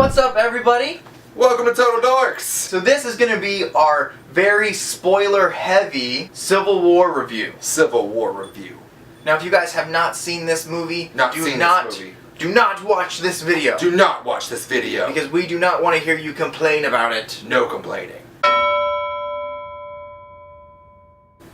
What's up, everybody? Welcome to Total Dorks! So this is going to be our very spoiler-heavy Civil War review. Civil War review. Now, if you guys have not seen this movie, do not watch this video. Do not watch this video. Because we do not want to hear you complain about it. No complaining.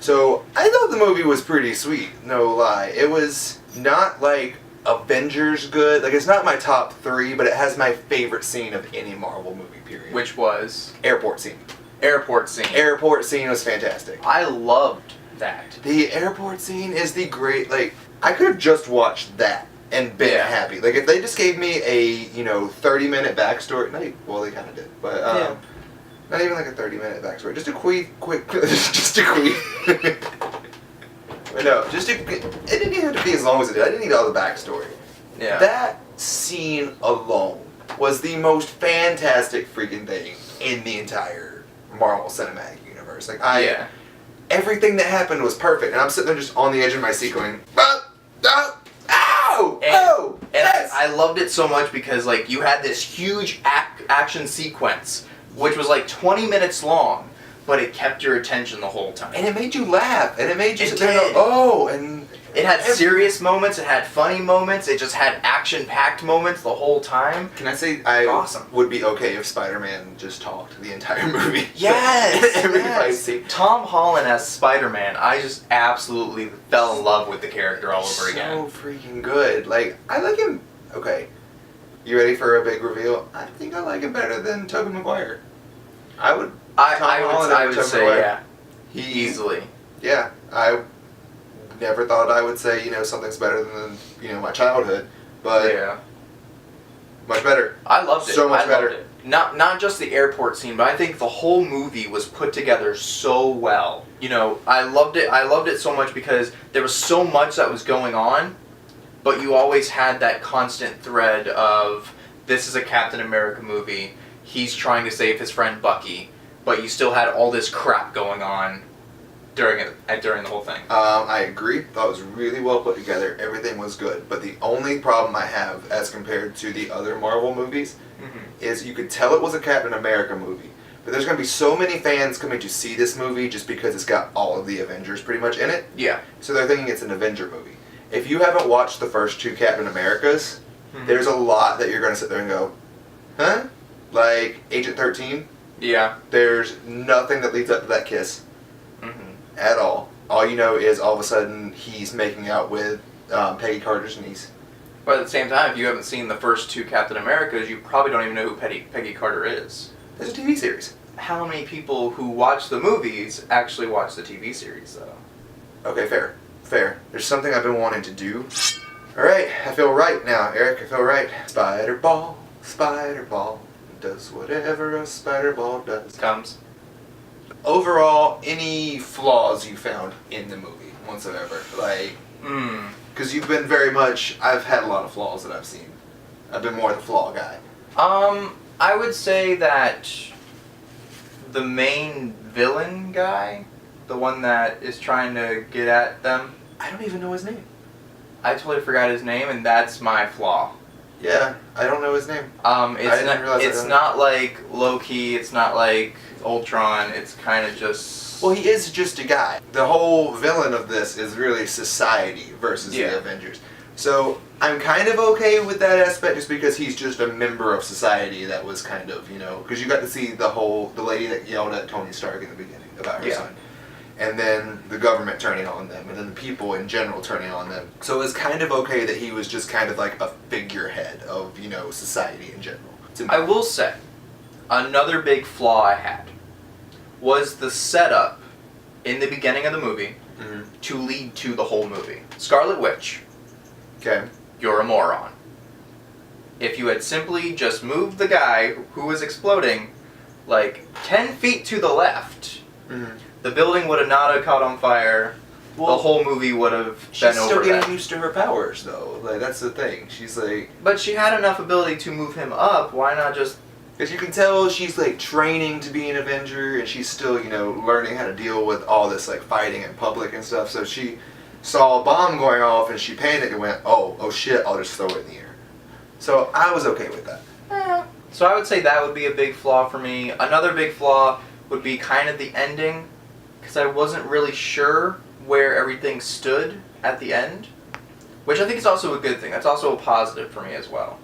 So, I thought the movie was pretty sweet, no lie. It was not like Avengers good. Like, it's not my top 3, but it has my favorite scene of any Marvel movie, period. Which was? Airport scene. Airport scene. Airport scene was fantastic. I loved that. The airport scene is the great, like, I could have just watched that and been happy. Like, if they just gave me a, 30-minute backstory, well, they kind of did, but, not even like a 30-minute backstory, just a quick, just a quick. But no, it didn't even have to be as long as it did. I didn't need all the backstory. Yeah. That scene alone was the most fantastic freaking thing in the entire Marvel Cinematic Universe. Like, everything that happened was perfect, and I'm sitting there just on the edge of my seat going, yes! I loved it so much because, like, you had this huge action sequence, which was like 20 minutes long, but it kept your attention the whole time. And it made you laugh, and it made you sit there and go, oh, and... It had serious moments, it had funny moments, it just had action-packed moments the whole time. Can I say I would be okay if Spider-Man just talked the entire movie? Yes! Every fight scene. Tom Holland as Spider-Man, I just absolutely fell in love with the character all over again. So freaking good. Like, I like him... Okay. You ready for a big reveal? I think I like him better than Tobey Maguire. I would say, yeah. Easily. Yeah. I never thought I would say, something's better than, my childhood. But... Yeah. Much better. I loved it. So much better. Loved it. Not just the airport scene, but I think the whole movie was put together so well. I loved it. I loved it so much because there was so much that was going on, but you always had that constant thread of, this is a Captain America movie, he's trying to save his friend Bucky, but you still had all this crap going on during the whole thing. I agree. Thought it was really well put together. Everything was good. But the only problem I have, as compared to the other Marvel movies, is you could tell it was a Captain America movie. But there's going to be so many fans coming to see this movie just because it's got all of the Avengers pretty much in it. Yeah. So they're thinking it's an Avenger movie. If you haven't watched the first 2 Captain Americas, there's a lot that you're going to sit there and go, huh? Like Agent 13? Yeah. There's nothing that leads up to that kiss. At all. All you know is all of a sudden he's making out with Peggy Carter's niece. But at the same time, if you haven't seen the first 2 Captain Americas, you probably don't even know who Peggy Carter is. There's a TV series. How many people who watch the movies actually watch the TV series, though? Okay, fair. There's something I've been wanting to do. Alright, I feel right now, Eric. I feel right. Spider ball, does whatever a spider ball does. Comes. Overall, any flaws you found in the movie whatsoever? Like, because you've been very much, I've had a lot of flaws that I've seen. I've been more the flaw guy. I would say that the main villain guy, the one that is trying to get at them, I don't even know his name. I totally forgot his name, and that's my flaw. Yeah, I don't know his name. It's not like Loki, it's not like Ultron, it's kind of just... Well, he is just a guy. The whole villain of this is really society versus the Avengers. So, I'm kind of okay with that aspect just because he's just a member of society that was kind of, because you got to see the lady that yelled at Tony Stark in the beginning about her son. And then the government turning on them, and then the people in general turning on them. So it was kind of okay that he was just kind of like a figurehead of, society in general. I will say, another big flaw I had was the setup in the beginning of the movie to lead to the whole movie. Scarlet Witch. Okay. You're a moron. If you had simply just moved the guy who was exploding, like, 10 feet to the left... The building would have not have caught on fire. Well, the whole movie would have been over. She's still getting used to her powers, though. Like, that's the thing. She's like... But she had enough ability to move him up. Why not just... Because you can tell she's, like, training to be an Avenger, and she's still, learning how to deal with all this, like, fighting in public and stuff. So she saw a bomb going off, and she panicked and went, oh shit, I'll just throw it in the air. So I was okay with that. So I would say that would be a big flaw for me. Another big flaw would be kind of the ending, because I wasn't really sure where everything stood at the end, which I think is also a good thing. That's also a positive for me as well,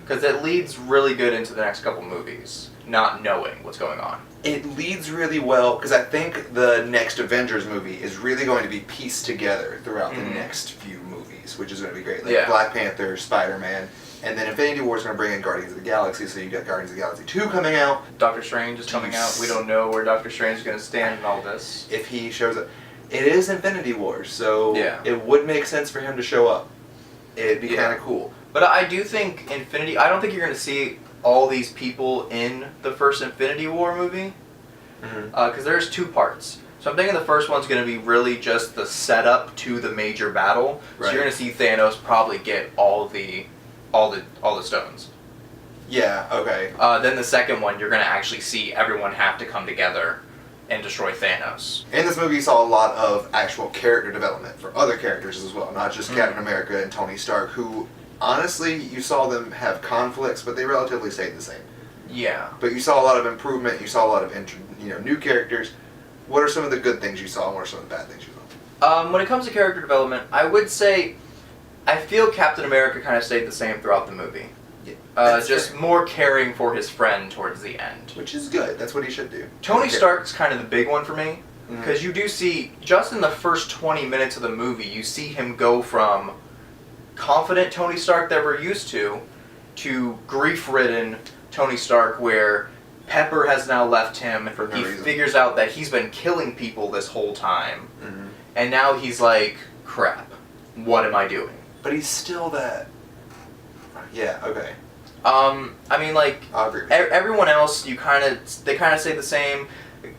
because it leads really good into the next couple movies, not knowing what's going on. It leads really well, because I think the next Avengers movie is really going to be pieced together throughout the next few movies, which is going to be great. Like Black Panther, Spider-Man, and then Infinity War is going to bring in Guardians of the Galaxy, so you got Guardians of the Galaxy 2 coming out. Doctor Strange is coming out. We don't know where Doctor Strange is going to stand in all this. If he shows up. It is Infinity War, so it would make sense for him to show up. It'd be kind of cool. But I do think I don't think you're going to see all these people in the first Infinity War movie, because there's 2 parts. So I'm thinking the first one's going to be really just the setup to the major battle. So you're going to see Thanos probably get all the stones. Yeah. Okay. Then the second one, you're going to actually see everyone have to come together and destroy Thanos. In this movie, you saw a lot of actual character development for other characters as well, not just Captain America and Tony Stark, who, honestly, you saw them have conflicts, but they relatively stayed the same. Yeah. But you saw a lot of improvement, you saw a lot of new characters. What are some of the good things you saw, and what are some of the bad things you saw? When it comes to character development, I would say I feel Captain America kind of stayed the same throughout the movie. Just more caring for his friend towards the end. Which is good. That's what he should do. Tony Stark's kind of the big one for me. Because you do see, just in the first 20 minutes of the movie, you see him go from confident Tony Stark that we're used to grief-ridden Tony Stark, where Pepper has now left him. He figures out that he's been killing people this whole time. And now he's like, crap, what am I doing? But he's still that... Yeah, okay. I mean, like, I'll agree. Everyone else, they kind of say the same,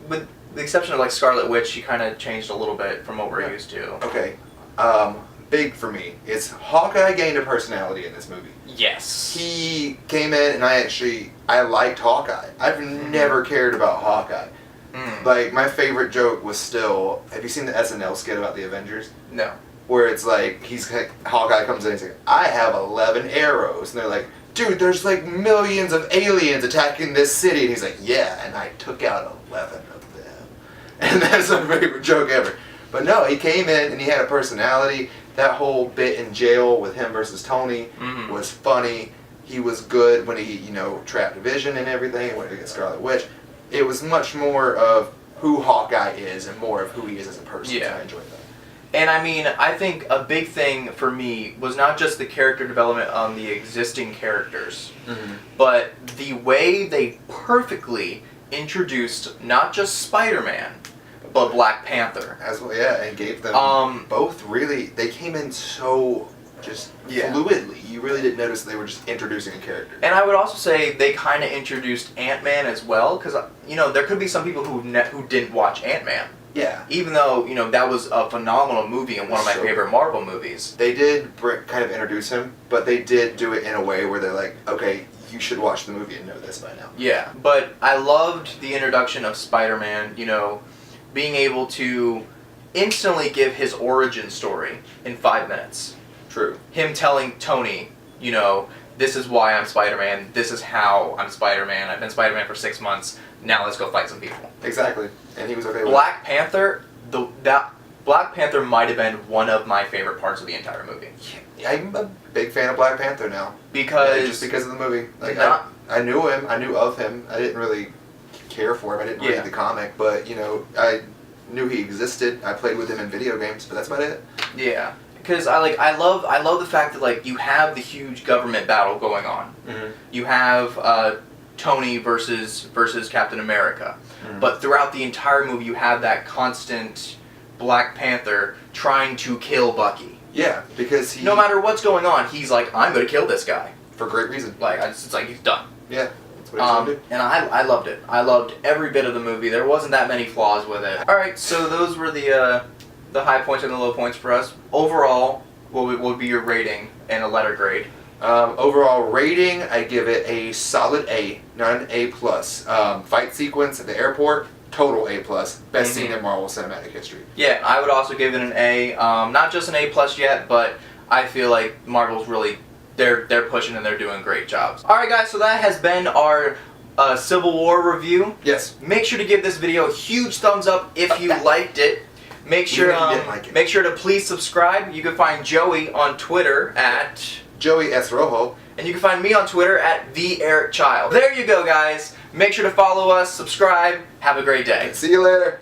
with the exception of, like, Scarlet Witch. She kind of changed a little bit from what we're used to. Okay. Big for me is Hawkeye gained a personality in this movie. Yes. He came in, and I liked Hawkeye. I've never cared about Hawkeye. Like, my favorite joke was still, have you seen the SNL skit about the Avengers? No. Where it's like, Hawkeye comes in and he's like, I have 11 arrows. And they're like, dude, there's like millions of aliens attacking this city. And he's like, yeah, and I took out 11 of them. And that's my favorite joke ever. But no, he came in and he had a personality. That whole bit in jail with him versus Tony was funny. He was good when he, trapped Vision and everything, when he got Scarlet Witch. It was much more of who Hawkeye is and more of who he is as a person. Yeah. So I enjoyed that. And I mean, I think a big thing for me was not just the character development on the existing characters, but the way they perfectly introduced not just Spider-Man, but Black Panther. As well, yeah, and gave them both really, they came in so just fluidly. You really didn't notice they were just introducing a character. And I would also say they kind of introduced Ant-Man as well, because, there could be some people who didn't watch Ant-Man. Yeah. Even though, that was a phenomenal movie and one of my favorite Marvel movies. They did kind of introduce him, but they did do it in a way where they're like, okay, you should watch the movie and know this by now. Yeah, but I loved the introduction of Spider-Man, being able to instantly give his origin story in 5 minutes. True. Him telling Tony, this is why I'm Spider-Man, this is how I'm Spider-Man, I've been Spider-Man for 6 months, now let's go fight some people. Exactly. And he was okay with Black Panther, Black Panther might have been one of my favorite parts of the entire movie. Yeah, I'm a big fan of Black Panther now. Just because of the movie. Like, I knew him, I knew of him, I didn't really care for him, I didn't read the comic, but, I knew he existed, I played with him in video games, but that's about it. Yeah. Because I love the fact that, like, you have the huge government battle going on. You have Tony versus Captain America. But throughout the entire movie, you have that constant Black Panther trying to kill Bucky. Yeah, because no matter what's going on, he's like, I'm going to kill this guy. For great reason. Like, it's like he's done. Yeah, that's what he's going to do. And I loved it. I loved every bit of the movie. There wasn't that many flaws with it. Alright, so those were the high points and the low points for us. Overall, what would be your rating and a letter grade? Overall rating, I give it a solid A, not an A+. Fight sequence at the airport, total A+. Best scene in Marvel Cinematic history. Yeah, I would also give it an A. Not just an A+ yet, but I feel like Marvel's really they're pushing and they're doing great jobs. Alright guys, so that has been our Civil War review. Yes. Make sure to give this video a huge thumbs up if you liked it. Make sure make sure to please subscribe. You can find Joey on Twitter at Joey S. Rojo. And you can find me on Twitter at TheEricChild. There you go, guys. Make sure to follow us, subscribe. Have a great day. See you later.